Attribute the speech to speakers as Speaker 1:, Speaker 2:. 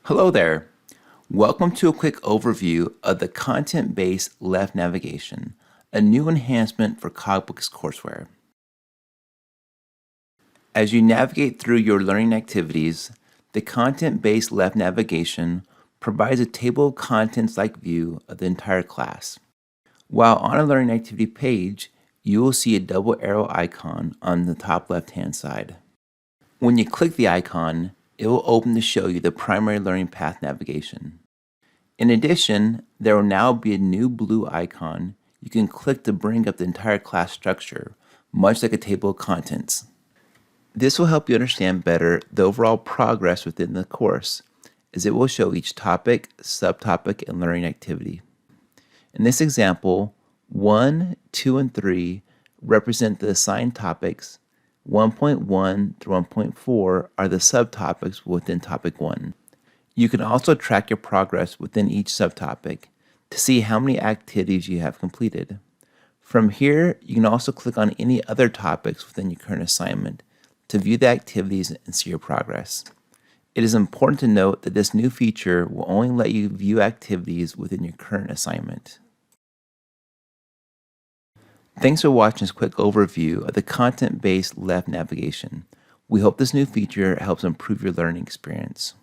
Speaker 1: Hello there. Welcome to a quick overview of the content-based left navigation, a new enhancement for Cogbooks courseware. As you navigate through your learning activities, the content-based left navigation provides a table of contents-like view of the entire class. While on a learning activity page, you will see a double arrow icon on the top left-hand side. When you click the icon, it will open to show you the primary learning path navigation. In addition, there will now be a new blue icon you can click to bring up the entire class structure, much like a table of contents. This will help you understand better the overall progress within the course, as it will show each topic, subtopic, and learning activity. In this example, 1, 2, and 3 represent the assigned topics. 1.1 through 1.4 are the subtopics within topic 1. You can also track your progress within each subtopic to see how many activities you have completed. From here, you can also click on any other topics within your current assignment to view the activities and see your progress. It is important to note that this new feature will only let you view activities within your current assignment. Thanks for watching this quick overview of the content-based left navigation. We hope this new feature helps improve your learning experience.